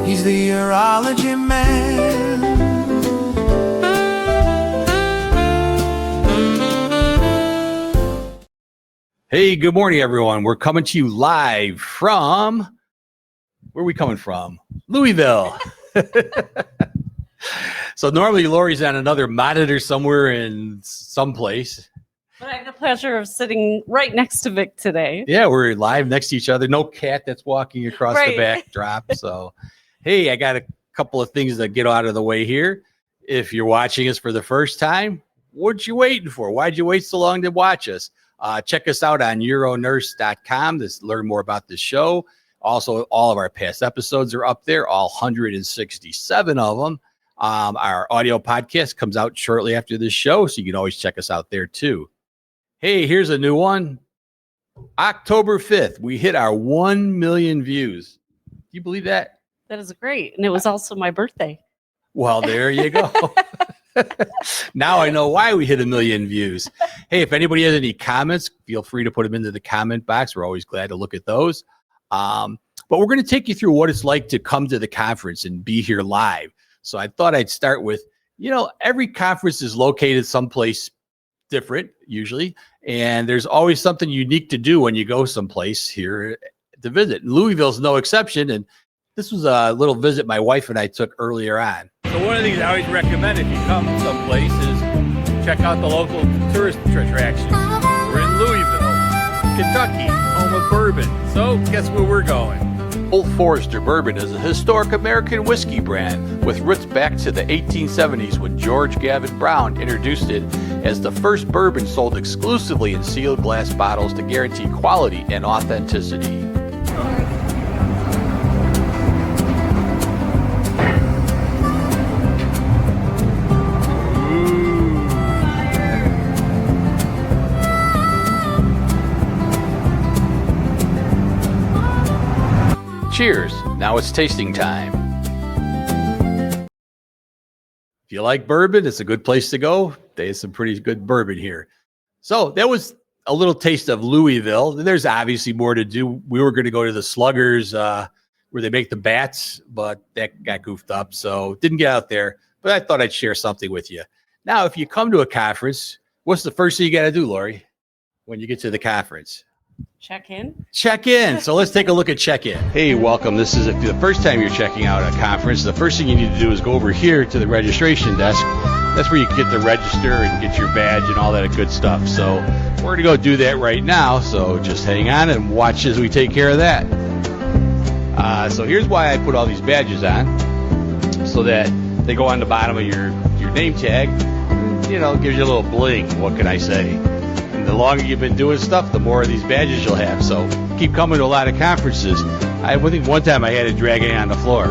He's the urology man. Hey, good morning, everyone. We're coming to you live from, where are we coming from? Louisville. So normally Lori's on another monitor somewhere in someplace. But I have the pleasure of sitting right next to Vic today. Yeah, we're live next to each other. No cat that's walking across the backdrop. So, hey, I got a couple of things to get out of the way here. If you're watching us for the first time, what you waiting for? Why'd you wait so long to watch us? Check us out on UroNurse.com to learn more about the show. Also, all of our past episodes are up there, all 167 of them. Our audio podcast comes out shortly after this show, so you can always check us out there too. Hey, here's a new one. October 5th, we hit our 1 million views. Do you believe that? That is great. And it was also my birthday. Well, there you go. Now I know why we hit 1 million views. Hey, if anybody has any comments, feel free to put them into the comment box. We're always glad to look at those. But we're going to take you through what it's like to come to the conference and be here live. So I thought I'd start with, every conference is located someplace different usually, and there's always something unique to do when you go someplace here to visit. Louisville's no exception, and this was a little visit my wife and I took earlier on. So one of the things I always recommend if you come someplace is check out the local tourist attractions. We're in Louisville, Kentucky, home of bourbon. So guess where we're going? Old Forester Bourbon is a historic American whiskey brand with roots back to the 1870s when George Gavin Brown introduced it as the first bourbon sold exclusively in sealed glass bottles to guarantee quality and authenticity. Cheers. Now it's tasting time. If you like bourbon, it's a good place to go. There's some pretty good bourbon here. So that was a little taste of Louisville. There's obviously more to do. We were going to go to the Sluggers where they make the bats, but that got goofed up. So didn't get out there. But I thought I'd share something with you. Now, if you come to a conference, what's the first thing you got to do, Lori, when you get to the conference? Check in. Check in. So let's take a look at check-in. Hey, welcome. This is if the first time you're checking out a conference, the first thing you need to do is go over here to the registration desk. That's where you get to register and get your badge and all that good stuff. So we're going to go do that right now. So just hang on and watch as we take care of that. So here's why I put all these badges on, so that they go on the bottom of your name tag. Gives you a little bling. What can I say? The longer you've been doing stuff, the more of these badges you'll have. So keep coming to a lot of conferences. I think one time I had to drag it on the floor.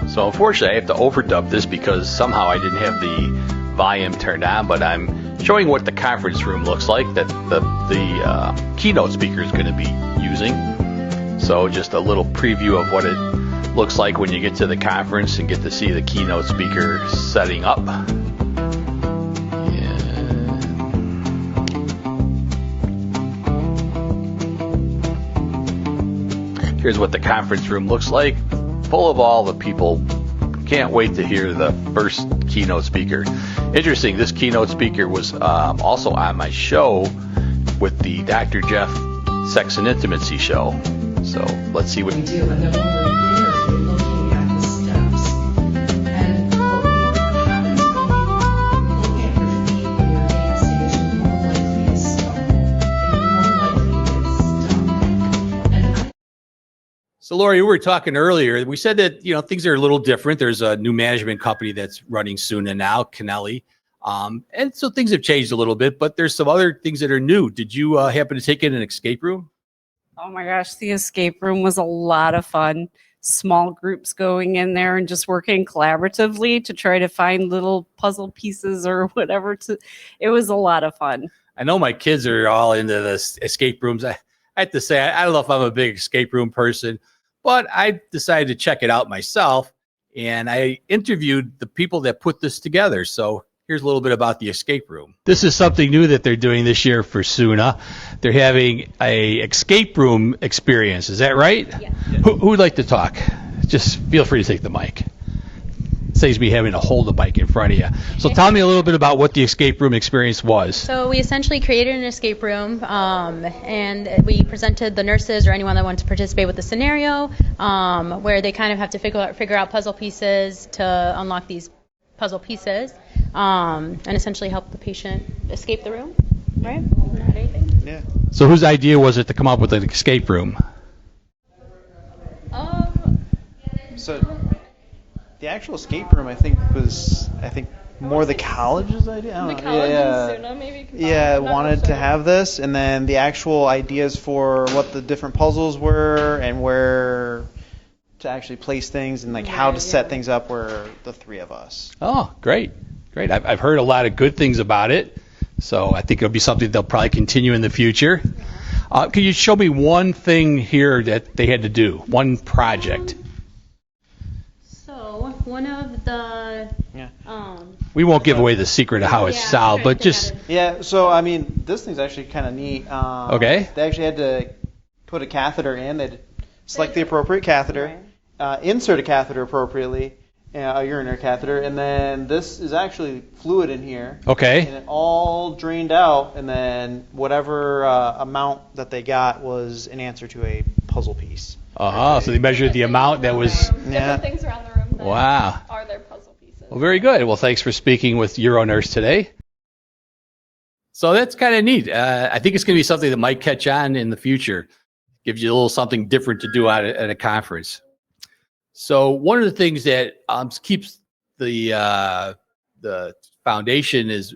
So unfortunately, I have to overdub this because somehow I didn't have the volume turned on, but I'm showing what the conference room looks like that the keynote speaker is going to be using. So just a little preview of what it looks like when you get to the conference and get to see the keynote speaker setting up. Here's what the conference room looks like, full of all the people. Can't wait to hear the first keynote speaker. Interesting, this keynote speaker was also on my show with the Dr. Jeff Sex and Intimacy show. So let's see what we do. And then over here, you're looking at the steps. And what we happens when you look at your feet when you're backstage, you're more likely to get stuck. So, Lori, we were talking earlier. We said that, things are a little different. There's a new management company that's running SUNA now, Kennelly. And so things have changed a little bit, but there's some other things that are new. Did you happen to take in an escape room? Oh my gosh, the escape room was a lot of fun. Small groups going in there and just working collaboratively to try to find little puzzle pieces or whatever. It was a lot of fun. I know my kids are all into the escape rooms. I have to say, I don't know if I'm a big escape room person, but I decided to check it out myself. And I interviewed the people that put this together. So here's a little bit about the escape room. This is something new that they're doing this year for SUNA. They're having a escape room experience. Is that right? Yeah. Who would like to talk? just feel free to take the mic. Saves me having to hold the mic in front of you. So tell me a little bit about what the escape room experience was. So we essentially created an escape room, and we presented the nurses or anyone that wanted to participate with the scenario, where they kind of have to figure out puzzle pieces to unlock these puzzle pieces, and essentially help the patient escape the room. Right? Anything? Yeah. So whose idea was it to come up with an escape room? So the actual escape room, I think, was more the college's idea. I don't know. And SUNA maybe. Yeah, wanted to have this, and then the actual ideas for what the different puzzles were and where to actually place things and like how to set things up were the three of us. Oh, great. I've heard a lot of good things about it, so I think it'll be something they'll probably continue in the future. Can you show me one thing here that they had to do, one project? So one of the We won't give away the secret of how it's solved, but just Yeah, so I mean, this thing's actually kind of neat. Okay. They actually had to put a catheter in. They'd select the appropriate catheter, insert a catheter appropriately, a urinary catheter, and then this is actually fluid in here. okay. And it all drained out, and then whatever amount that they got was an answer to a puzzle piece. So they measured the amount that was. Yeah. Different things around the room that Wow. are their puzzle pieces. Well, very good. Well, thanks for speaking with UroNurse today. So that's kind of neat. I think it's going to be something that might catch on in the future. Gives you a little something different to do at a conference. So one of the things that keeps the foundation is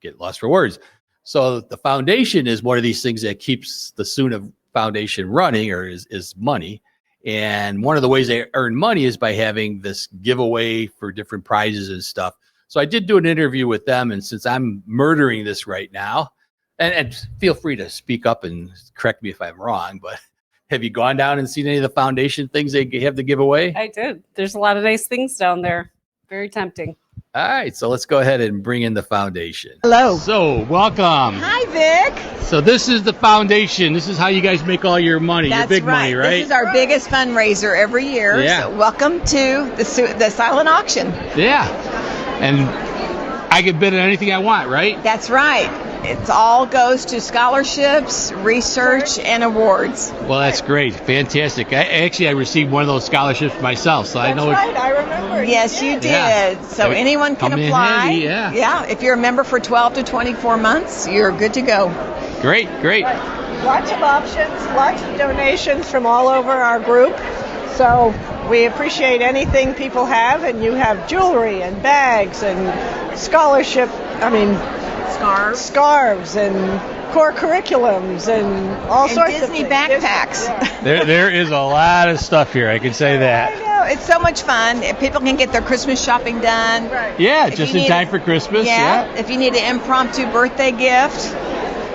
get lost for words. So the foundation is one of these things that keeps the SUNA Foundation running, or is money. And one of the ways they earn money is by having this giveaway for different prizes and stuff. So I did do an interview with them, and since I'm murdering this right now, and feel free to speak up and correct me if I'm wrong, but have you gone down and seen any of the foundation things they have to give away? I did. There's a lot of nice things down there. Very tempting. All right, so let's go ahead and bring in the foundation. Hello. So, welcome. Hi, Vic. So this is the foundation. This is how you guys make all your money, That's your big money, right? This is our biggest fundraiser every year. Yeah. So welcome to the silent auction. Yeah. And I can bid on anything I want, right? That's right. It all goes to scholarships, research, and awards. Well, that's great. Fantastic. I received one of those scholarships myself, so I know I remember. Yes, you did. Yeah. So anyone can Come in apply. handy, yeah. Yeah. If you're a member for 12 to 24 months, you're good to go. Great. Lots of options, lots of donations from all over our group. So we appreciate anything people have, and you have jewelry and bags and scholarship, scarves and core curriculums and all sorts Disney of things. backpacks. There is a lot of stuff here, I can say I that. know. It's so much fun. People can get their Christmas shopping done. Right. Yeah, If just you in need- time for Christmas. Yeah. If you need an impromptu birthday gift.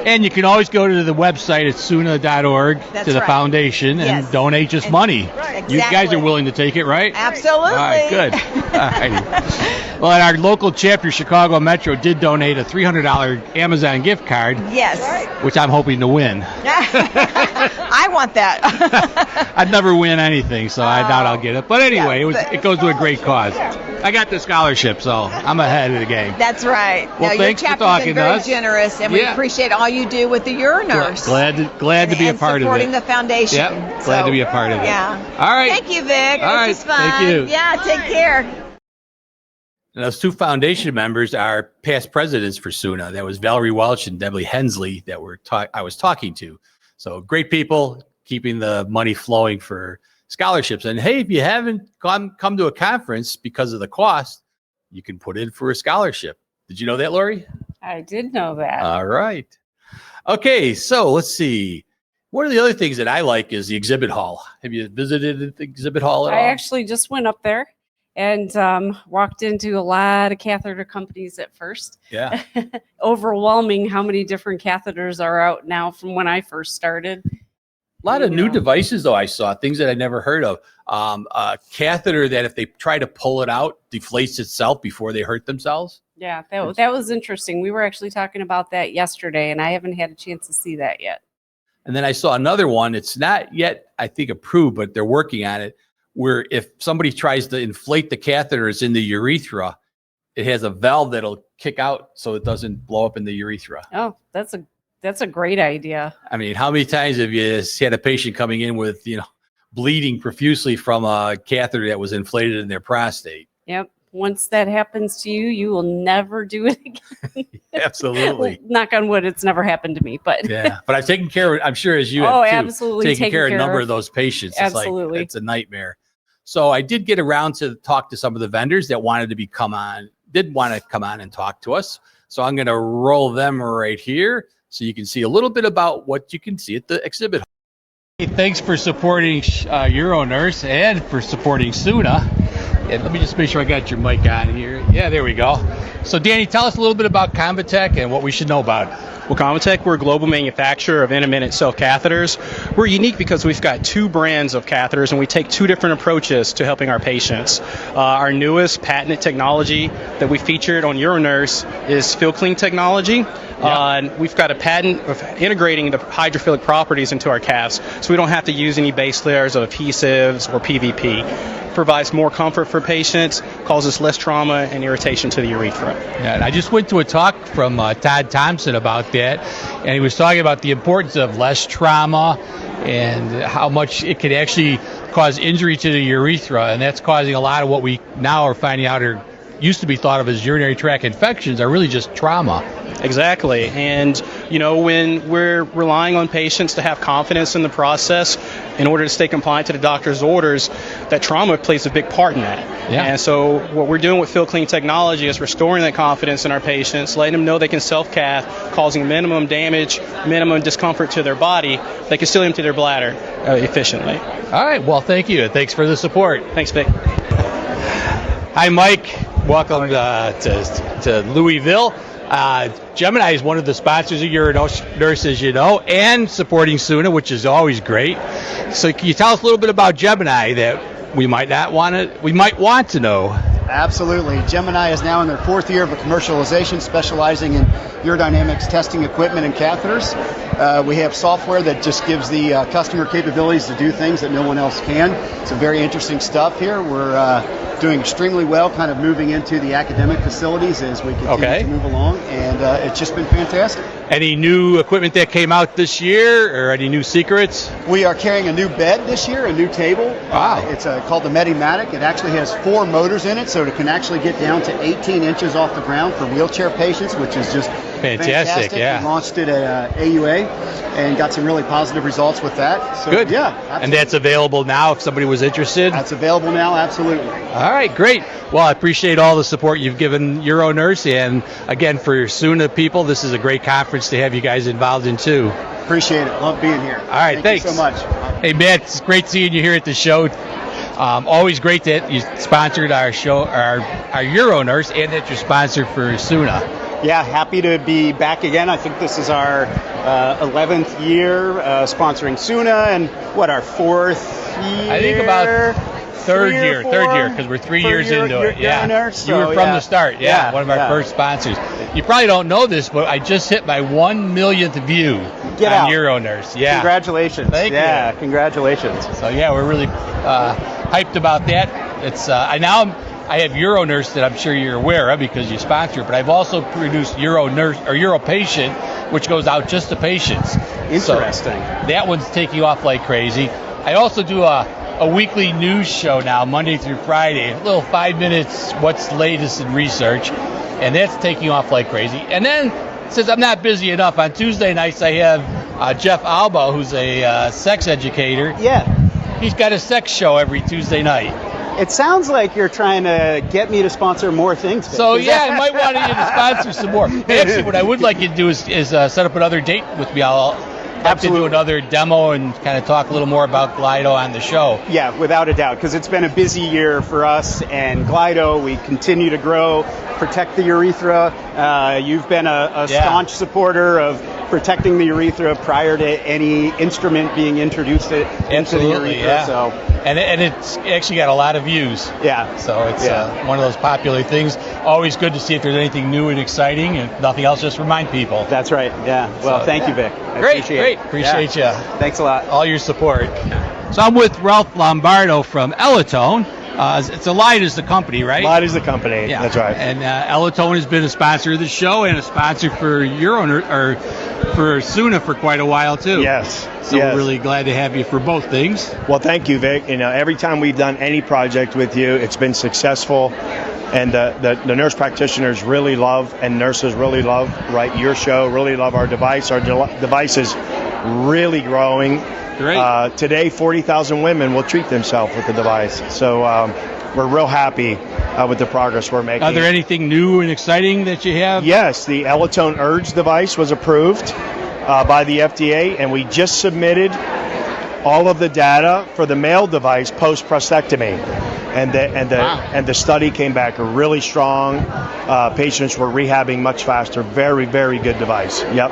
And you can always go to the website at SUNA.org That's to the right. foundation and Yes. donate just And- money. Exactly. You guys are willing to take it, right? Absolutely. All right, good. All right. Well, and our local chapter, Chicago Metro, did donate a $300 Amazon gift card, Yes. which I'm hoping to win. I want that. I'd never win anything, so I doubt I'll get it. But anyway, it goes to a great cause. I got the scholarship, so I'm ahead of the game. That's right. Well, your thanks for chapter's talking been to very us. generous, and we Yeah. appreciate all you do with the UroNurse. Glad to be a and part of supporting it. the foundation. Yep, glad to be a part of it. Yeah. All right. Thank you, Vic. All right, This is fun. thank you. Yeah, take care. And those two foundation members are past presidents for SUNA. That was Valerie Welch and Debbie Hensley that I was talking to. So great people, keeping the money flowing for scholarships. And hey, if you haven't come to a conference because of the cost, you can put in for a scholarship. Did you know that, Lori? I did know that. All right. Okay, so let's see. One of the other things that I like is the exhibit hall. Have you visited the exhibit hall at all? I actually just went up there and walked into a lot of catheter companies at first. Yeah. Overwhelming how many different catheters are out now from when I first started. A lot of You new know. devices, though, I saw, things that I never heard of. A catheter that if they try to pull it out, deflates itself before they hurt themselves. Yeah, that was interesting. We were actually talking about that yesterday, and I haven't had a chance to see that yet. And then I saw another one. It's not yet, I think, approved, but they're working on it, where if somebody tries to inflate the catheters in the urethra, it has a valve that'll kick out so it doesn't blow up in the urethra. Oh, that's a great idea. I mean, how many times have you had a patient coming in with, bleeding profusely from a catheter that was inflated in their prostate? Yep. Once that happens to you, you will never do it again. Absolutely. Knock on wood, it's never happened to me, but Yeah, but I've taken care of, I'm sure as you have too, absolutely taken care of a number of those patients. Absolutely. It's a nightmare. So I did get around to talk to some of the vendors that wanted to come on and talk to us. So I'm going to roll them right here so you can see a little bit about what you can see at the exhibit. Hey, thanks for supporting UroNurse and for supporting SUNA. And let me just make sure I got your mic on here. Yeah, there we go. So Danny, tell us a little bit about Convatec and what we should know about it. Well, Convatec, we're a global manufacturer of intermittent self catheters. We're unique because we've got two brands of catheters and we take two different approaches to helping our patients. Our newest patented technology that we featured on UroNurse is FeelClean technology. And we've got a patent of integrating the hydrophilic properties into our calves, so we don't have to use any base layers of adhesives or PVP. Provides more comfort for patients, causes less trauma and irritation to the urethra. Yeah, and I just went to a talk from Todd Thompson about that, and he was talking about the importance of less trauma and how much it could actually cause injury to the urethra, and that's causing a lot of what we now are finding out are used to be thought of as urinary tract infections are really just trauma. Exactly. And, when we're relying on patients to have confidence in the process in order to stay compliant to the doctor's orders, that trauma plays a big part in that. Yeah. And so what we're doing with FeelClean technology is restoring that confidence in our patients, letting them know they can self-cath, causing minimum damage, minimum discomfort to their body. They can still empty their bladder efficiently. All right. Well, thank you. Thanks for the support. Thanks, Vic. Hi, Mike. Welcome to Louisville. Gemini is one of the sponsors of UroNurse, as you know, and supporting SUNA, which is always great. So can you tell us a little bit about Gemini that we might want to know? Absolutely. Gemini is now in their fourth year of commercialization, specializing in urodynamics testing equipment and catheters. We have software that just gives the customer capabilities to do things that no one else can. Some very interesting stuff here. We're doing extremely well, kind of moving into the academic facilities as we continue to move along, and it's just been fantastic. Any new equipment that came out this year, or any new secrets? We are carrying a new bed this year, a new table. Wow. It's called the Medimatic. It actually has 4 motors in it, so it can actually get down to 18 inches off the ground for wheelchair patients, which is just fantastic. Yeah. We launched it at AUA and got some really positive results with that. So, good. Yeah, absolutely. And that's available now if somebody was interested? That's available now, absolutely. All right, great. Well, I appreciate all the support you've given UroNurse, and again, for SUNA people, this is a great conference to have you guys involved in too. Appreciate it. Love being here. All right, Thank thanks you so much. Hey, Matt, it's great seeing you here at the show. Always great that you sponsored our show, our UroNurse, and that you're sponsored for SUNA. Yeah, happy to be back again. I think this is our 11th year sponsoring SUNA, and our 4th year? I think about third year, because we're 3 years into it. Yeah, UroNurse, you were from the start. Yeah, one of our first sponsors. You probably don't know this, but I just hit my 1 millionth view on UroNurse. Yeah, congratulations. Thank you. Congratulations. So yeah, we're really hyped about that. It's I have UroNurse that I'm sure you're aware of because you sponsor it, but I've also produced UroNurse or UroPatient, which goes out just to patients. Interesting. So that one's taking off like crazy. I also do a weekly news show now, Monday through Friday, a little 5 minutes, what's latest in research, and that's taking off like crazy. And then, since I'm not busy enough, on Tuesday nights I have Jeff Alba, who's a sex educator. Yeah. He's got a sex show every Tuesday night. It sounds like you're trying to get me to sponsor more things. So yeah, I might want you to sponsor some more. Actually, what I would like you to do is set up another date with me. I'll have to do another demo and kind of talk a little more about Glido on the show. Yeah, without a doubt, because it's been a busy year for us and Glido. We continue to grow, protect the urethra. You've been a staunch supporter of protecting the urethra prior to any instrument being introduced into the urethra. Yeah. So. And it's actually got a lot of views. Yeah. So it's one of those popular things. Always good to see if there's anything new and exciting, and if nothing else, just remind people. That's right. Yeah. Well, thank you, Vic. Great. Appreciate you. Thanks a lot. All your support. So So I'm with Ralph Lombardo from Elitone. It's Allied is the company, right? Allied is the company. Yeah. That's right. And Elitone has been a sponsor of the show and a sponsor for UroNurse or for SUNA for quite a while too. Yes. So we're really glad to have you for both things. Well, thank you, Vic. You know, every time we've done any project with you, it's been successful. And the nurse practitioners really love, and nurses really love, your show, really love our device. Our device is really growing. Great. Today, 40,000 women will treat themselves with the device. So we're real happy with the progress we're making. Are there anything new and exciting that you have? Yes, the Elitone Urge device was approved by the FDA, and we just submitted all of the data for the male device post prostatectomy, and the study came back really strong. Patients were rehabbing much faster. Very, very good device. Yep.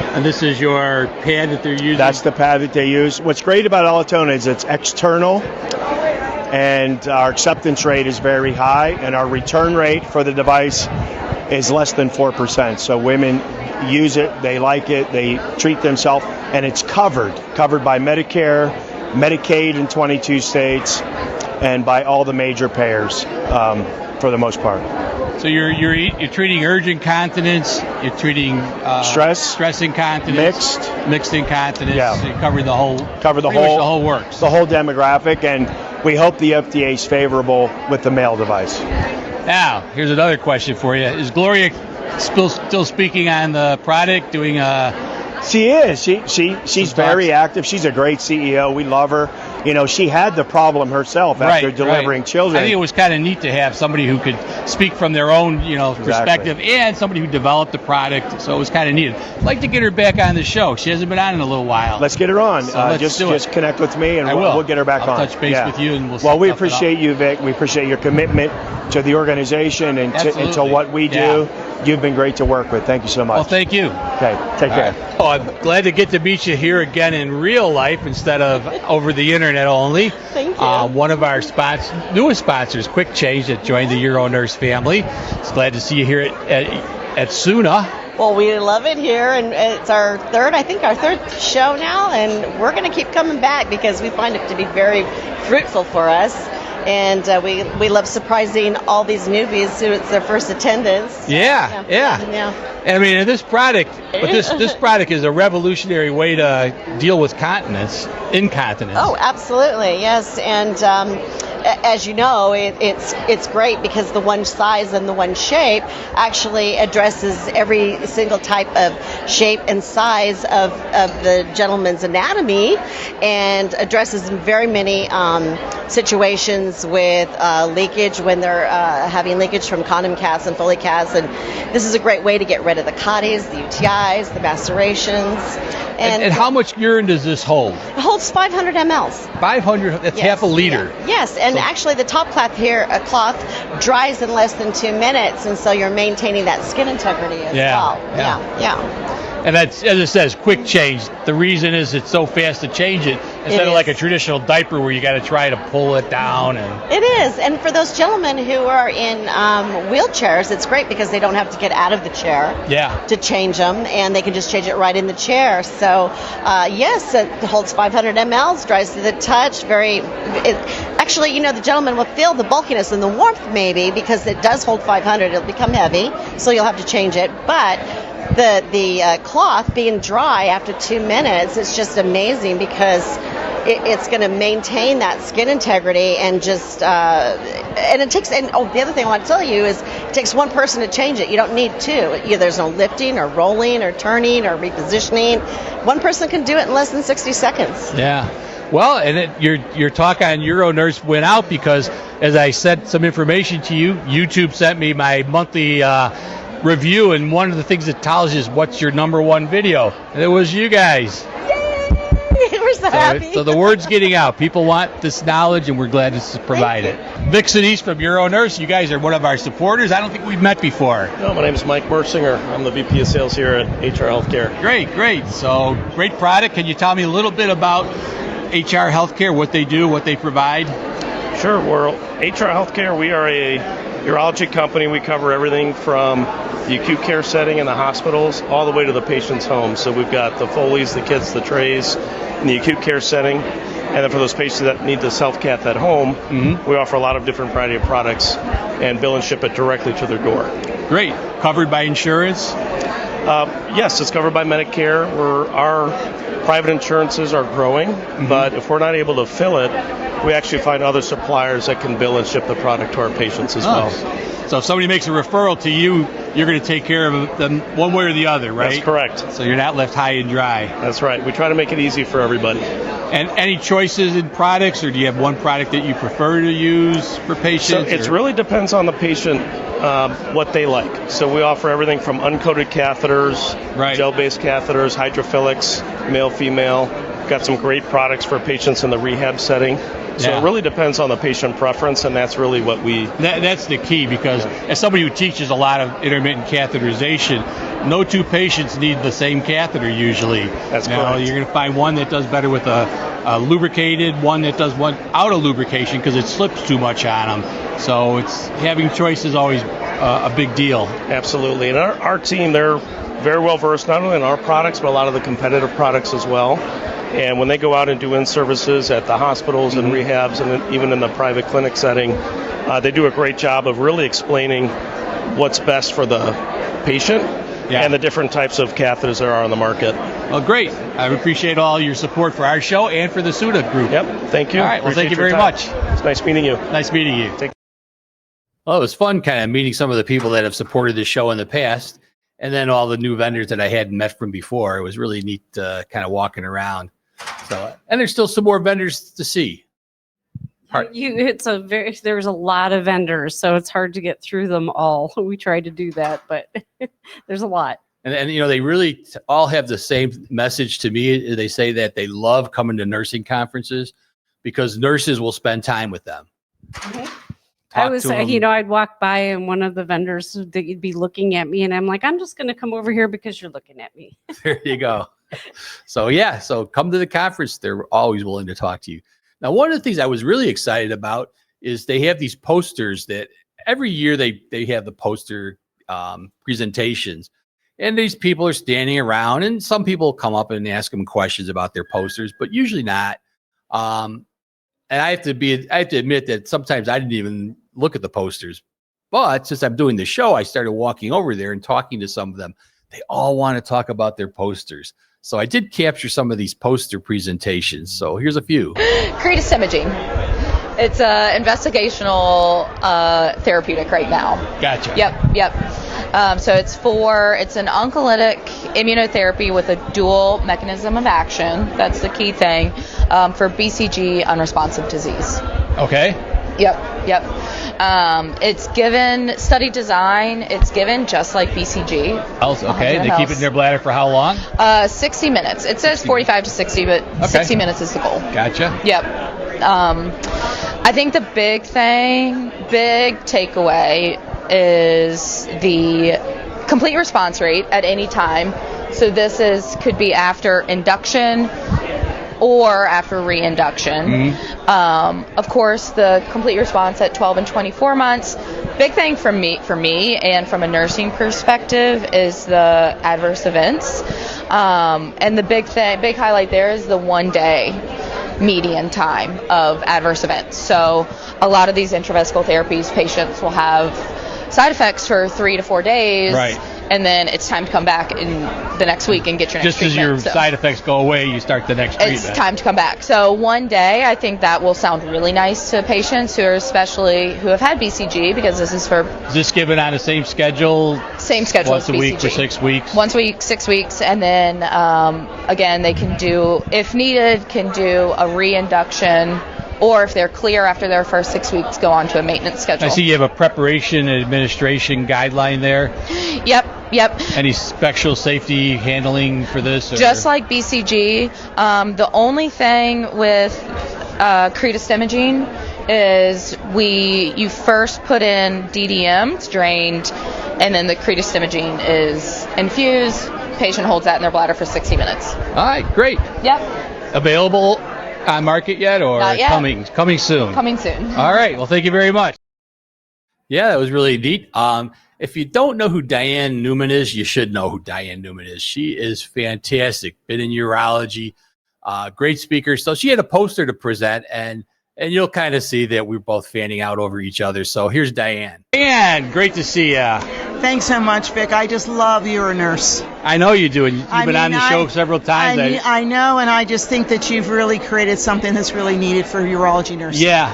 And this is your pad that they're using? That's the pad that they use. What's great about Elitone is it's external, and our acceptance rate is very high, and our return rate for the device is less than 4%. So women use it, they like it, they treat themselves, and it's covered by Medicare, Medicaid in 22 states, and by all the major payers for the most part. So you're treating urge incontinence, you're treating stress incontinence, mixed incontinence. Yeah. You cover the whole works. The whole demographic, and we hope the FDA is favorable with the male device. Now, here's another question for you: is Gloria still speaking on the product, doing She is. She's very active. She's a great CEO. We love her. You know, she had the problem herself after delivering children. I think it was kind of neat to have somebody who could speak from their own, perspective, and somebody who developed the product. So it was kind of neat. I'd like to get her back on the show. She hasn't been on in a little while. Let's get her on. So just connect with me, and we'll get her back on. I'll touch base with you, and Well, we appreciate you, Vic. We appreciate your commitment to the organization and to what we do. You've been great to work with. Thank you so much. Well, thank you. Okay, take care. Right. Oh, I'm glad to get to meet you here again in real life instead of over the internet only. Thank you. One of our newest sponsors, Quick Change, that joined the UroNurse family. It's glad to see you here at SUNA. Well, we love it here, and it's our third show now, and we're going to keep coming back because we find it to be very fruitful for us. And we love surprising all these newbies who it's their first attendance. Yeah. I mean, this product is a revolutionary way to deal with incontinence. Oh, absolutely, yes. And as you know, it's great because the one size and the one shape actually addresses every single type of shape and size of the gentleman's anatomy, and addresses very many situations with leakage when they're having leakage from condom casts and Foley casts. And this is a great way to get rid of the cotties, the UTIs, the macerations. And how much urine does this hold? It holds 500 mLs. 500? That's half a liter. Yeah. Yes, and actually the top cloth here, cloth dries in less than 2 minutes, and so you're maintaining that skin integrity as well. Yeah. And that's, as it says, quick change. The reason is it's so fast to change it instead of like a traditional diaper where you got to try to pull it down. And it is. And for those gentlemen who are in wheelchairs, it's great because they don't have to get out of the chair to change them, and they can just change it right in the chair. So, yes, it holds 500 mLs, dries to the touch. Actually, the gentleman will feel the bulkiness and the warmth maybe because it does hold 500. It'll become heavy, so you'll have to change it. But the cloth being dry after 2 minutes is just amazing because it's going to maintain that skin integrity and just and it takes. And the other thing I want to tell you is it takes one person to change it. You don't need two. There's no lifting or rolling or turning or repositioning. One person can do it in less than 60 seconds. Yeah. Well, and your talk on UroNurse went out because, as I sent some information to you, YouTube sent me my monthly review, and one of the things it tells you is what's your number one video, and it was you guys. Yay! We're so happy. So the word's getting out. People want this knowledge, and we're glad to provide it. Vic Senese from UroNurse. You guys are one of our supporters. I don't think we've met before. No, my name is Mike Mersinger. I'm the VP of Sales here at HR Healthcare. Great. So great product. Can you tell me a little bit about HR Healthcare, what they do, what they provide? Sure. We're HR Healthcare. We are a urology company. We cover everything from the acute care setting in the hospitals all the way to the patient's home. So we've got the Foleys, the kits, the trays in the acute care setting. And then for those patients that need the self-cath at home, we offer a lot of different variety of products and bill and ship it directly to their door. Great. Covered by insurance? Yes, it's covered by Medicare. Our private insurances are growing, but if we're not able to fill it, we actually find other suppliers that can bill and ship the product to our patients as well. So if somebody makes a referral to you, you're going to take care of them one way or the other, right? That's correct. So you're not left high and dry. That's right. We try to make it easy for everybody. And any choices in products, or do you have one product that you prefer to use for patients? So it really depends on the patient, what they like. So we offer everything from uncoated catheters, gel-based catheters, hydrophilics, male, female. Got some great products for patients in the rehab setting. So it really depends on the patient preference, and that's really what we... That's the key, because as somebody who teaches a lot of intermittent catheterization, no two patients need the same catheter usually. That's correct. You're going to find one that does better with a lubricated, one that does one out of lubrication because it slips too much on them. So it's having choice is always a big deal. Absolutely. And our team, they're very well versed not only in our products, but a lot of the competitive products as well. And when they go out and do in-services at the hospitals and rehabs and even in the private clinic setting, they do a great job of really explaining what's best for the patient and the different types of catheters there are on the market. Well, great. I appreciate all your support for our show and for the SUNA group. Yep, thank you. All right, well, thank you very much. It's nice meeting you. Nice meeting you. Well, it was fun kind of meeting some of the people that have supported this show in the past, and then all the new vendors that I hadn't met from before. It was really neat kind of walking around. So, and there's still some more vendors to see. There's a lot of vendors, so it's hard to get through them all. We try to do that, but there's a lot. And you know, they really all have the same message to me. They say that they love coming to nursing conferences because nurses will spend time with them. I'd walk by and one of the vendors, they'd be looking at me and I'm like, I'm just going to come over here because you're looking at me. There you go. So come to the conference. They're always willing to talk to you. Now, one of the things I was really excited about is they have these posters that every year they have the poster presentations, and these people are standing around, and some people come up and ask them questions about their posters, but usually not. And I have to admit that sometimes I didn't even look at the posters, but since I'm doing the show, I started walking over there and talking to some of them. They all want to talk about their posters. So I did capture some of these poster presentations. So here's a few. Credus imaging. It's an investigational therapeutic right now. Gotcha. Yep. So it's an oncolytic immunotherapy with a dual mechanism of action. That's the key thing for BCG unresponsive disease. Okay. Yep. It's given study design. It's given just like BCG. Okay. They keep it in their bladder for how long? 60 minutes. It says 45 to 60, but 60 minutes is the goal. Gotcha. Yep. I think the big takeaway is the complete response rate at any time. So this could be after induction or after reinduction. Of course, the complete response at 12 and 24 months. Big thing for me and from a nursing perspective is the adverse events. And the big highlight there is the 1 day median time of adverse events. So a lot of these intravesical therapies, patients will have side effects for 3 to 4 days. Right. And then it's time to come back in the next week and get your next treatment. Just as your side effects go away, you start the next treatment. It's time to come back. So 1 day, I think that will sound really nice to patients who have had BCG, because this is for... Is this given on the same schedule? Same schedule as BCG. Once a week for 6 weeks? Once a week, 6 weeks. And then, again, they can do, if needed, a reinduction, or if they're clear after their first 6 weeks, go on to a maintenance schedule. I see you have a preparation and administration guideline there. Yep. Any special safety handling for this? Just like BCG, the only thing with Credus imaging is you first put in DDM, it's drained, and then the Credus imaging is infused. Patient holds that in their bladder for 60 minutes. All right, great. Yep. Available on market yet, or Not yet. Coming soon? Coming soon. All right. Well, thank you very much. Yeah, that was really neat. If you don't know who Diane Newman is, you should know who Diane Newman is. She is fantastic. Been in urology Great speaker. So she had a poster to present, and you'll kind of see that we're both fanning out over each other. So here's Diane. Diane, great to see you. Thanks so much, Vic. I just love UroNurse. I know you do, and you've been on the show several times. I know, and I just think that you've really created something that's really needed for urology nurses. Yeah,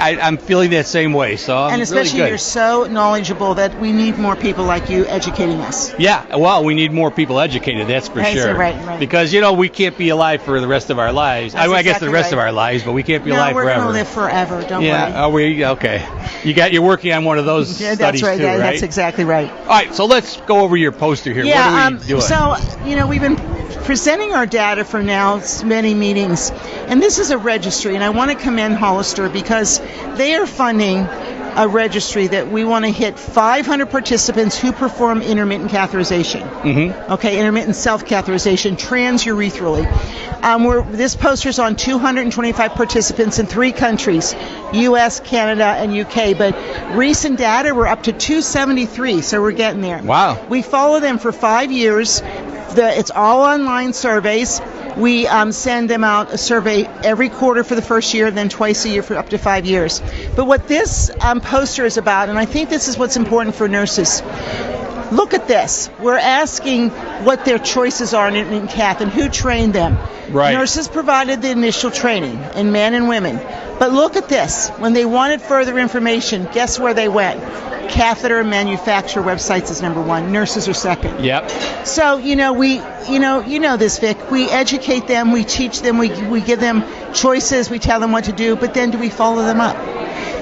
I'm feeling that same way. So and especially really you're so knowledgeable that we need more people like you educating us. Yeah, well, we need more people educated. That's for sure. Right. Because we can't be alive for the rest of our lives. I guess the rest of our lives, but we can't be alive forever. We're going to live forever. Don't worry. Yeah. Are we? Okay. You're working on one of those yeah, studies that's right. too, right? That's exactly right. All right, so let's go over your poster here. Yeah, what are we doing? So, we've been presenting our data for now many meetings, and this is a registry, and I want to commend Hollister because they are funding a registry that we want to hit 500 participants who perform intermittent catheterization. Mm-hmm. Okay, intermittent self-catheterization, transurethral. This poster's on 225 participants in 3 countries, U.S., Canada, and U.K., but recent data, we're up to 273, so we're getting there. Wow. We follow them for 5 years. It's all online surveys. We send them out a survey every quarter for the first year, then twice a year for up to 5 years. But what this poster is about, and I think this is what's important for nurses, look at this. We're asking what their choices are in cath and who trained them. Right. Nurses provided the initial training, and men and women. But look at this. When they wanted further information, guess where they went? Catheter manufacturer websites is number 1. Nurses are second. Yep. So, we this, Vic. We educate them, we teach them, we give them choices, we tell them what to do, but then do we follow them up?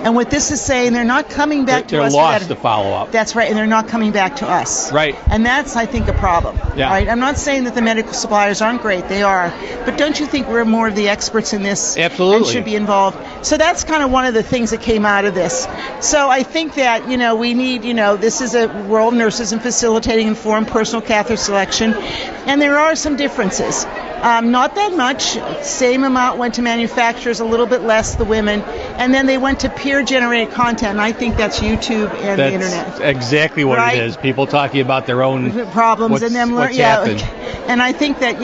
And what this is saying, they're not coming back to us. They're lost to follow up. That's right, and they're not coming back to us. Right. And that's, I think, a problem. Yeah. Right? I'm not saying that the medical suppliers aren't great. They are. But don't you think we're more of the experts in this? Absolutely. And should be involved? So that's kind of one of the things that came out of this. So I think that, we need, this is a role of nurses in facilitating informed personal catheter selection. And there are some differences. Not that much. Same amount went to manufacturers, a little bit less the women. And then they went to peer-generated content, and I think that's YouTube and the internet. That's exactly what it is. People talking about their own problems and them learn. Yeah, happened. And I think that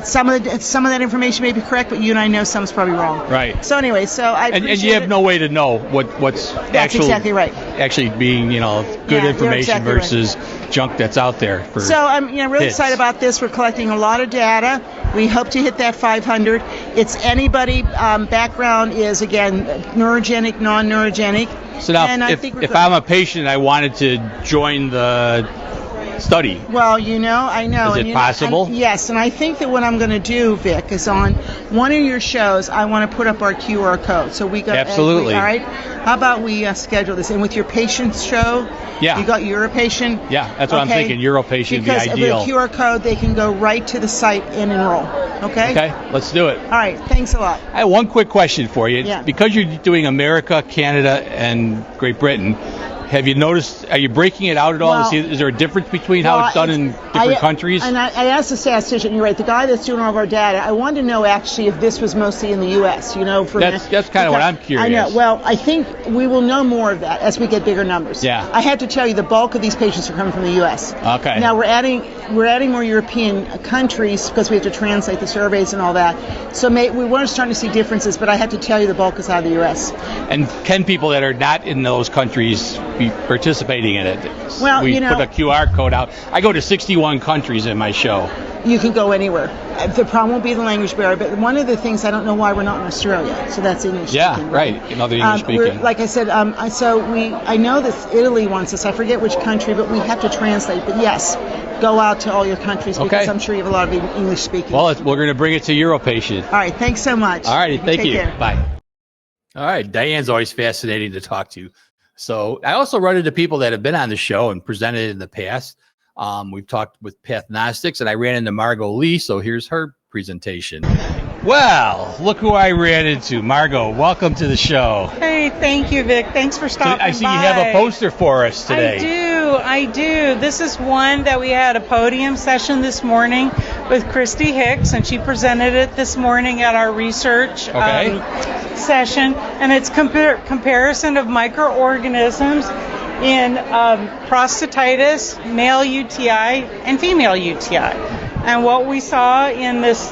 some of that information may be correct, but you and I know some's probably wrong. Right. So anyway, and you have no way to know what's that's exactly right. Actually being good information exactly versus junk that's out there. So I'm really excited about this. We're collecting a lot of data. We hope to hit that 500. It's anybody. Background is again neurogenic, non-neurogenic. So now, and if I'm a patient and I wanted to join the study. Well, I know. Is it possible? Yes, and I think that what I'm going to do, Vic, is on one of your shows, I want to put up our QR code. So we go. Absolutely. All right. How about we schedule this? And with your patient's show, yeah. You got UroPatient? Yeah, that's what I'm thinking. UroPatient would be ideal. Because of the QR code, they can go right to the site and enroll. Okay? Okay, let's do it. All right, thanks a lot. I have one quick question for you. Yeah. Because you're doing America, Canada, and Great Britain, have you noticed, are you breaking it out at all? Well, is there a difference between how it's done in different countries? And I asked the statistician, you're right, the guy that's doing all of our data, I wanted to know actually if this was mostly in the U.S., That's kind of what I'm curious. I know. Well, I think we will know more of that as we get bigger numbers. Yeah. I had to tell you the bulk of these patients are coming from the U.S. Okay. Now we're adding more European countries because we have to translate the surveys and all that. So we weren't starting to see differences, but I had to tell you the bulk is out of the U.S. And can people that are not in those countries be participating in it? Well, we put a QR code out. I go to 61 countries in my show. You can go anywhere. The problem won't be the language barrier, but one of the things, I don't know why we're not in Australia, so that's English yeah, speaking. Right, another English speaking. Like I said, I know that Italy wants us, I forget which country, but we have to translate, but yes, go out to all your countries because I'm sure you have a lot of English speaking. Well, we're going to bring it to UroPatient. All right, thanks so much. All right, thank you. Care. Bye. All right, Diane's always fascinating to talk to. So I also run into people that have been on the show and presented in the past. We've talked with Pathnostics, and I ran into Margot Lee, so here's her presentation. Well, look who I ran into. Margot, welcome to the show. Hey, thank you, Vic. Thanks for stopping by. I see you have a poster for us today. I do. This is one that we had a podium session this morning with Christy Hicks, and she presented it this morning at our research session, and it's comparison of microorganisms in prostatitis, male UTI, and female UTI. And what we saw in this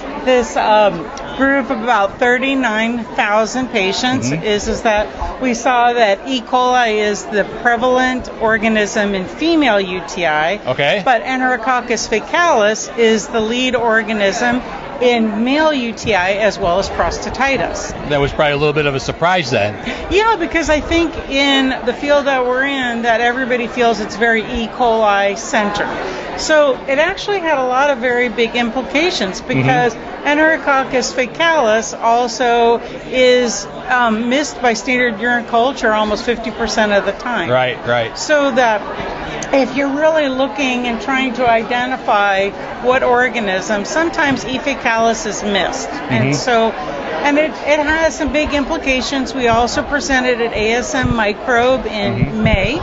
group of about 39,000 patients is that we saw that E. coli is the prevalent organism in female UTI. Okay. But Enterococcus faecalis is the lead organism in male UTI as well as prostatitis. That was probably a little bit of a surprise then. Yeah, because I think in the field that we're in, that everybody feels it's very E. coli centered. So it actually had a lot of very big implications because Enterococcus faecalis also is missed by standard urine culture almost 50% of the time. Right. So that if you're really looking and trying to identify what organism, sometimes E. faecalis is missed. And so, and it has some big implications. We also presented at ASM Microbe in May,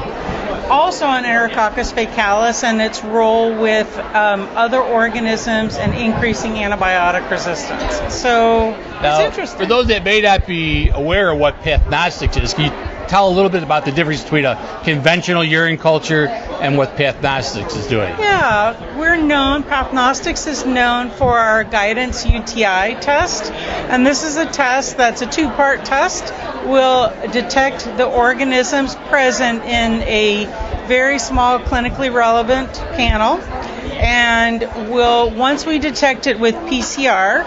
also on Enterococcus faecalis and its role with other organisms and increasing antibiotic resistance. So Now, it's interesting. for those that may not be aware of what pathognostics is, can you tell a little bit about the difference between a conventional urine culture and what pathognostics is doing? Yeah, Pathognostics is known for our guidance UTI test, and this is a test that's a two-part test. We'll detect the organisms present in a very small clinically relevant panel, and once we detect it with PCR,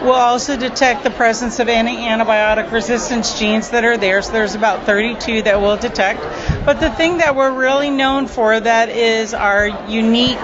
we'll also detect the presence of any antibiotic resistance genes that are there. So there's about 32 that we'll detect. But the thing that we're really known for that is our unique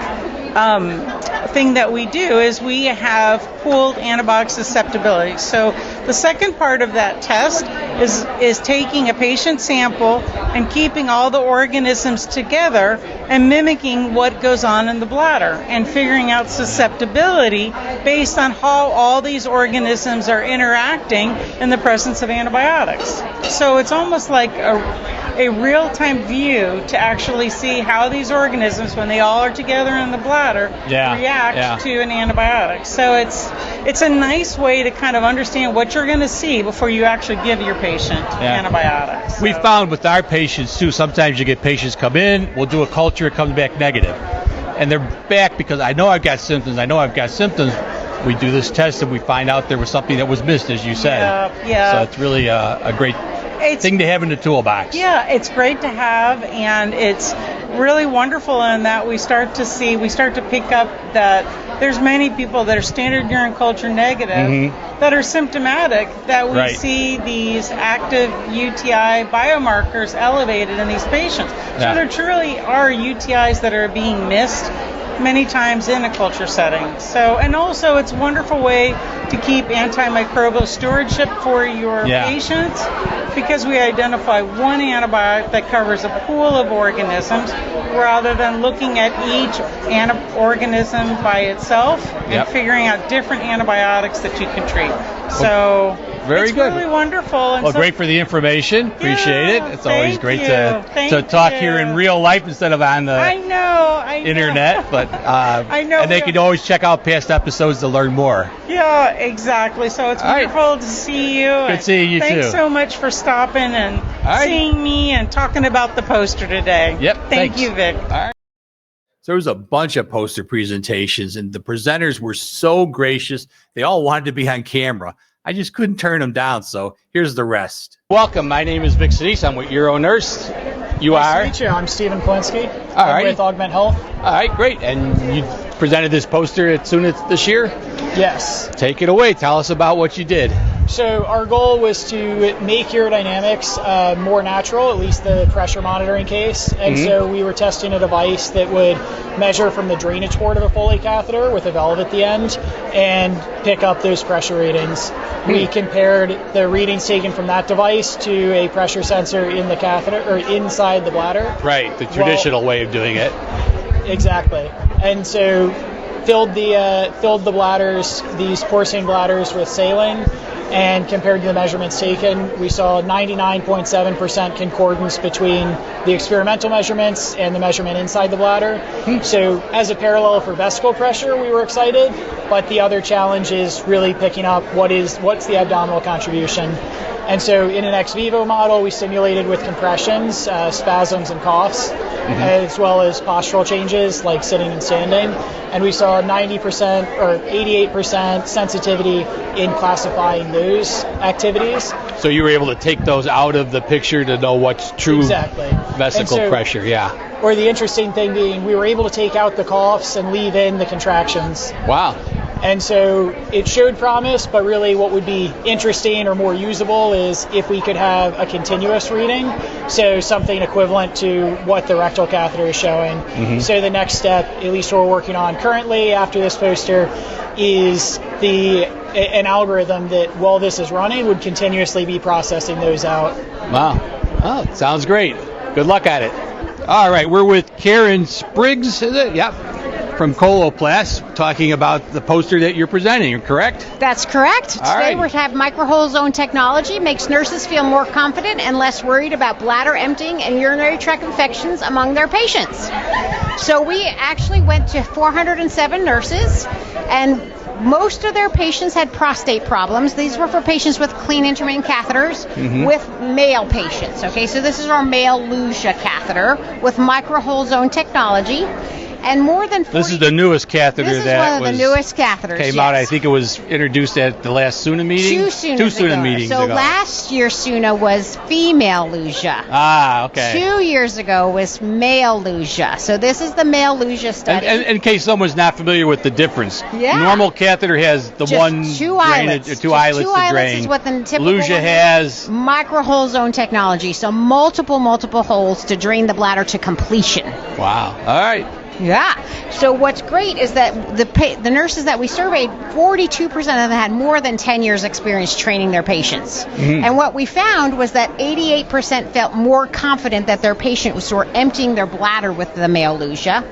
thing that we do is we have pooled antibiotic susceptibility. So the second part of that test is taking a patient sample and keeping all the organisms together and mimicking what goes on in the bladder and figuring out susceptibility based on how all these organisms are interacting in the presence of antibiotics. So it's almost like a real-time view to actually see how these organisms, when they all are together in the bladder, react to an antibiotic. So it's a nice way to kind of understand what you're going to see before you actually give your patient antibiotics. So. We found with our patients too, sometimes you get patients come in, we'll do a culture, it comes back negative. And they're back because I know I've got symptoms. We do this test and we find out there was something that was missed, as you said. Yeah. So it's really a great thing to have in the toolbox. Yeah, it's great to have, and it's really wonderful in that we start to pick up that there's many people that are standard urine culture negative that are symptomatic, that we see these active UTI biomarkers elevated in these patients. So there truly are UTIs that are being missed many times in a culture setting. So, and also it's a wonderful way to keep antimicrobial stewardship for your patients, because we identify one antibiotic that covers a pool of organisms rather than looking at each organism by itself and figuring out different antibiotics that you can treat. So very good. It's really wonderful. And well, great for the information. Appreciate it. It's always great to talk here in real life instead of on the internet. But I know. And they can always check out past episodes to learn more. Yeah, exactly. So it's wonderful to see you. Good seeing you too. Thanks so much for stopping and seeing me and talking about the poster today. Thank you, Vic. All right. So there was a bunch of poster presentations, and the presenters were so gracious. They all wanted to be on camera. I just couldn't turn them down, so here's the rest. Welcome. My name is Vic Senese. I'm with UroNurse. You are? Nice to meet you. I'm Stephen Polinsky. All right. With Augment Health. All right, great. And you presented this poster at SUNA this year? Yes. Take it away. Tell us about what you did. So our goal was to make urodynamics more natural, at least the pressure monitoring case. And so we were testing a device that would measure from the drainage port of a Foley catheter with a valve at the end and pick up those pressure readings. We compared the readings taken from that device to a pressure sensor in the catheter or inside the bladder. Right, the traditional way of doing it. Exactly. And so filled the bladders, these porcine bladders, with saline, and compared to the measurements taken, we saw 99.7% concordance between the experimental measurements and the measurement inside the bladder. So as a parallel for vesical pressure, we were excited, but the other challenge is really picking up what's the abdominal contribution. And so in an ex vivo model, we simulated with compressions, spasms, and coughs, as well as postural changes like sitting and standing. And we saw 90% or 88% sensitivity in classifying those activities. So you were able to take those out of the picture to know what's true vesical pressure, Or the interesting thing being, we were able to take out the coughs and leave in the contractions. Wow. And so it showed promise, but really what would be interesting or more usable is if we could have a continuous reading, so something equivalent to what the rectal catheter is showing. So the next step, at least we're working on currently after this poster, is an algorithm that while this is running would continuously be processing those out. Wow. Oh, sounds great. Good luck at it. All right, we're with Karen Spriggs, is it? Yep. From Coloplast, talking about the poster that you're presenting, correct? That's correct. All Today right. we have microhole zone technology makes nurses feel more confident and less worried about bladder emptying and urinary tract infections among their patients. So we actually went to 407 nurses, and most of their patients had prostate problems. These were for patients with clean intermittent catheters with male patients. Okay, so this is our male Luja catheter with microhole zone technology. And more than 40, This is the newest catheter this is that one of the newest catheters, came yes. out. I think it was introduced at the last SUNA meeting. Two SUNA meetings so ago. last year SUNA was female Luja. Ah, okay. 2 years ago was male Luja. So this is the male Luja study. And in case someone's not familiar with the difference, Yeah. normal catheter has the Just one two drainage, eyelets. two Just eyelets two to eyelets drain. is what the typical Luja one has microhole zone technology. So multiple holes to drain the bladder to completion. Wow. All right. Yeah. So what's great is that the nurses that we surveyed, 42% of them had more than 10 years experience training their patients. And what we found was that 88% felt more confident that their patients were emptying their bladder with the male Luja.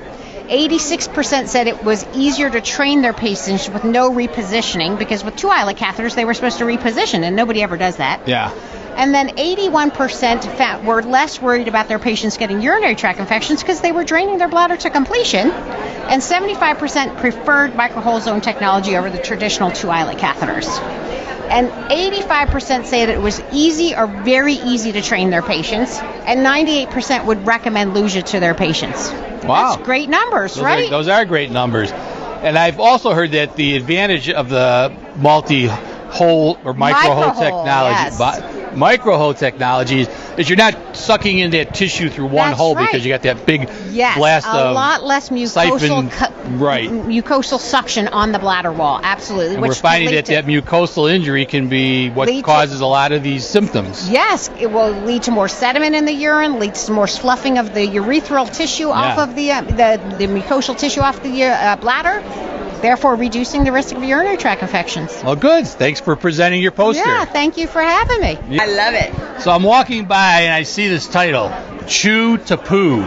86% said it was easier to train their patients with no repositioning, because with two eyelet catheters they were supposed to reposition, and nobody ever does that. Yeah. And then 81% were less worried about their patients getting urinary tract infections because they were draining their bladder to completion. And 75% preferred microhole zone technology over the traditional two eyelet catheters. And 85% say that it was easy or very easy to train their patients. And 98% would recommend Luja to their patients. Wow. That's great numbers, right? Those are great numbers. And I've also heard that the advantage of the multi-hole or micro-hole technology, micro-hole technology is you're not sucking in that tissue through one hole because you got that big blast a of lot less mucosal mucosal suction on the bladder wall. Absolutely. And we're finding that mucosal injury can be what causes a lot of these symptoms. Yes, it will lead to more sediment in the urine, leads to more sloughing of the urethral tissue off of the mucosal tissue off the bladder, therefore reducing the risk of urinary tract infections. Well, good. Thanks for presenting your poster. Yeah, thank you for having me. Yeah. I love it. So I'm walking by and I see this title, Chew to Poo.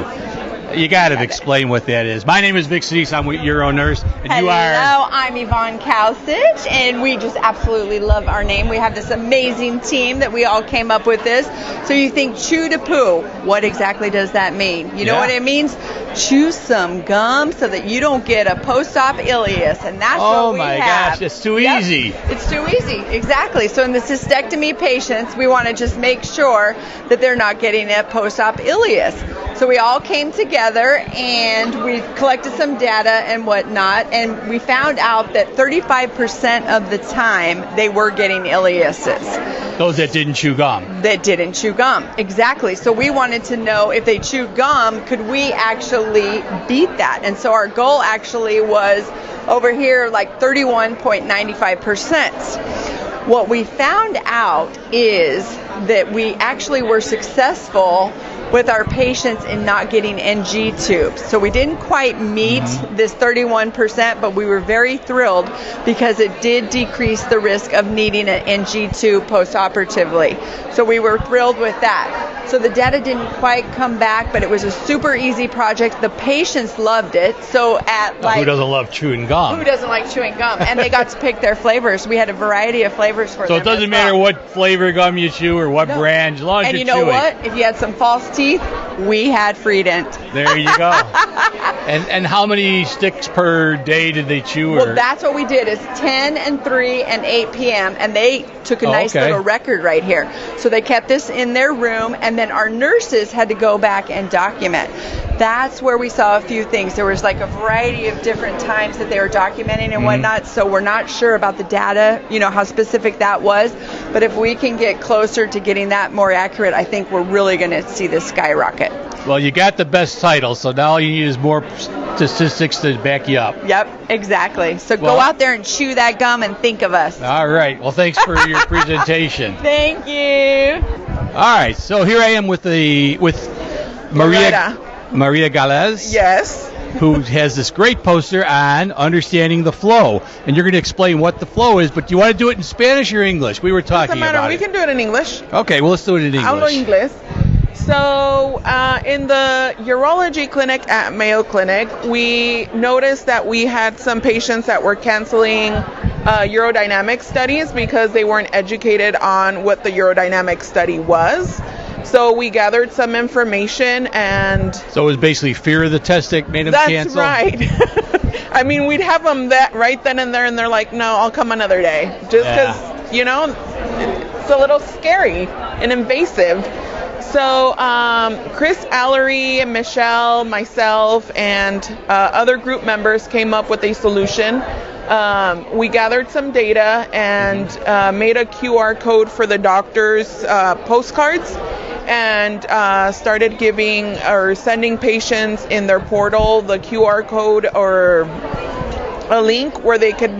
You got to explain what that is. My name is Vic Senese. I'm with UroNurse, and you are. Hello, I'm Yvonne Kalsich, and we just absolutely love our name. We have this amazing team that we all came up with this. So you think chew to poo. What exactly does that mean? You know what it means? Chew some gum so that you don't get a post-op ileus, and that's what we have. Oh my gosh, it's too easy. It's too easy, exactly. So in the cystectomy patients, we want to just make sure that they're not getting a post-op ileus. So we all came together and we collected some data and whatnot, and we found out that 35% of the time they were getting ileiuses. Those that didn't chew gum. That didn't chew gum, exactly. So we wanted to know if they chewed gum, could we actually beat that? And so our goal actually was over here like 31.95%. What we found out is that we actually were successful with our patients in not getting NG tubes. So we didn't quite meet this 31%, but we were very thrilled because it did decrease the risk of needing an NG tube postoperatively. So we were thrilled with that. So the data didn't quite come back, but it was a super easy project. The patients loved it. So who doesn't love chewing gum? Who doesn't like chewing gum? And they got to pick their flavors. We had a variety of flavors for them. So it doesn't matter what flavor gum you chew or what brand, as long as and you're you know chewing. what? If you had some false teeth, we had Freedent. There you go. And how many sticks per day did they chew? Well, that's what we did, is 10 and 3 and 8 p.m. And they took a nice little record right here. So they kept this in their room, and then our nurses had to go back and document. That's where we saw a few things. There was like a variety of different times that they were documenting and whatnot, so we're not sure about the data, how specific that was. But if we can get closer to getting that more accurate, I think we're really going to see this skyrocket. Well, you got the best title, so now all you need is more statistics to back you up. Yep, exactly. So go out there and chew that gum and think of us. All right. Well, thanks for your presentation. Thank you. All right. So here I am with Maria Galez. Yes. Who has this great poster on understanding the flow. And you're going to explain what the flow is, but do you want to do it in Spanish or English? We were talking about it. We can do it in English. Okay, well, let's do it in English. Hablo inglés. So in the urology clinic at Mayo Clinic, we noticed that we had some patients that were canceling urodynamic studies because they weren't educated on what the urodynamic study was. So we gathered some information, and so it was basically fear of the test that made them cancel? That's right. I mean, we'd have them that right then and there, and they're like, no, I'll come another day. Just because, it's a little scary and invasive. So Chris Allery, Michelle, myself, and other group members came up with a solution. We gathered some data and made a QR code for the doctors' postcards, and started giving or sending patients in their portal the QR code or a link where they could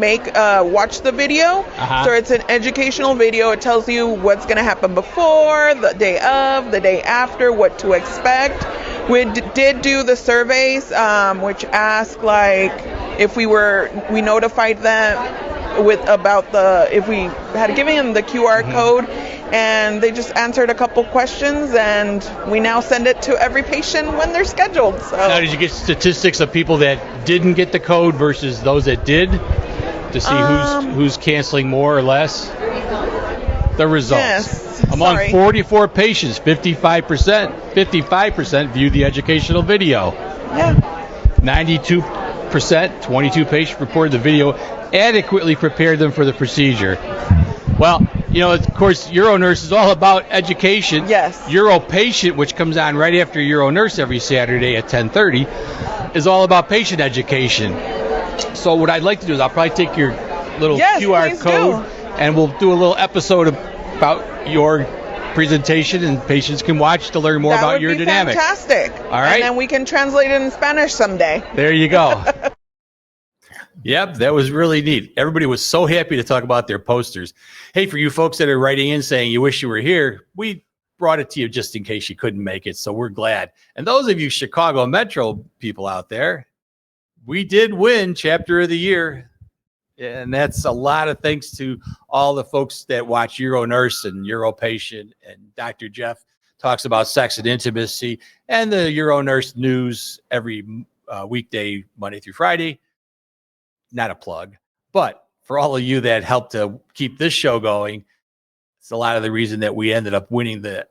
watch the video. So it's an educational video. It tells you what's going to happen before, the day of, the day after, what to expect. We did do the surveys, which ask if we notified them if we had given them the QR code, and they just answered a couple questions, and we now send it to every patient when they're scheduled. So now, did you get statistics of people that didn't get the code versus those that did, to see who's canceling more or less? The results. Yes. Among 44 patients, 55% viewed the educational video. Yeah. 92%, 22 patients reported the video adequately prepared them for the procedure. Well, of course, UroNurse is all about education. Yes. UroPatient, which comes on right after UroNurse every Saturday at 10:30, is all about patient education. So what I'd like to do is I'll probably take your little QR code and we'll do a little episode about your presentation, and patients can watch to learn more about urodynamics. That would be fantastic. All right. And then we can translate it in Spanish someday. There you go. Yep, that was really neat. Everybody was so happy to talk about their posters. Hey, for you folks that are writing in saying you wish you were here, we brought it to you just in case you couldn't make it, so we're glad. And those of you Chicago Metro people out there, we did win Chapter of the Year. And that's a lot of thanks to all the folks that watch UroNurse and UroPatient, and Dr. Jeff talks about sex and intimacy, and the UroNurse news every weekday, Monday through Friday. Not a plug, but for all of you that helped to keep this show going, it's a lot of the reason that we ended up winning the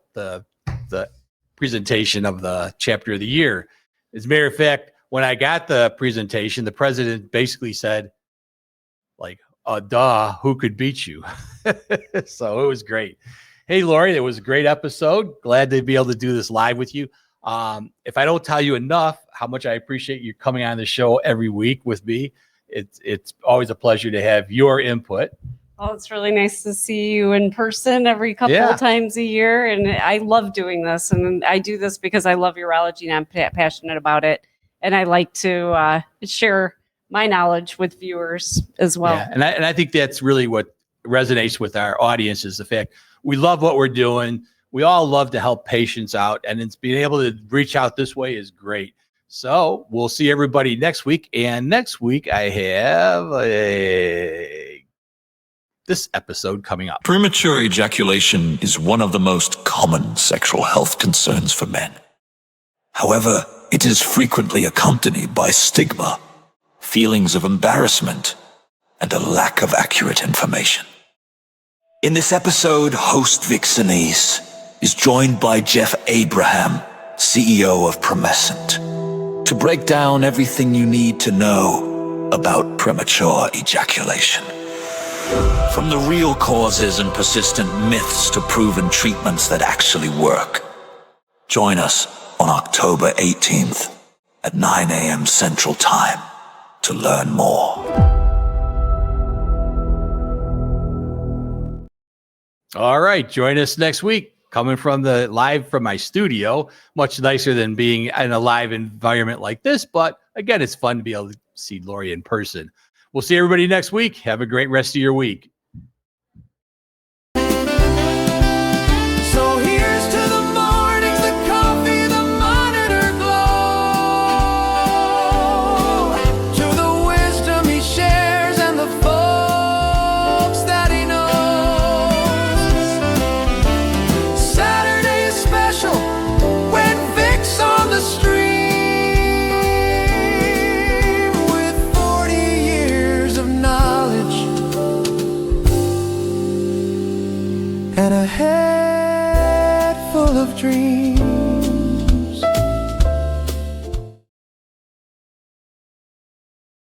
presentation of the Chapter of the Year. As a matter of fact, when I got the presentation, the president basically said, duh, who could beat you? So it was great. Hey, Lori, it was a great episode. Glad to be able to do this live with you. If I don't tell you enough how much I appreciate you coming on the show every week with me, it's always a pleasure to have your input. Oh, it's really nice to see you in person every couple of times a year. And I love doing this. And I do this because I love urology and I'm passionate about it. And I like to share my knowledge with viewers as well. Yeah, and I think that's really what resonates with our audience, is the fact we love what we're doing. We all love to help patients out, and it's being able to reach out this way is great. So we'll see everybody next week. And next week I have this episode coming up. Premature ejaculation is one of the most common sexual health concerns for men. However, it is frequently accompanied by stigma, feelings of embarrassment, and a lack of accurate information. In this episode, host Vic Senese is joined by Jeff Abraham, CEO of Promescent, to break down everything you need to know about premature ejaculation. From the real causes and persistent myths to proven treatments that actually work. Join us on October 18th at 9 a.m. Central Time to learn more. All right, join us next week. Coming from live from my studio, much nicer than being in a live environment like this. But again, it's fun to be able to see Lori in person. We'll see everybody next week. Have a great rest of your week. So here's to the mornings, the coffee, the monitor glow, to the wisdom he shares and the folks that he knows. Saturday is special when Vic's on the stream with 40 years of knowledge and a head full of dreams.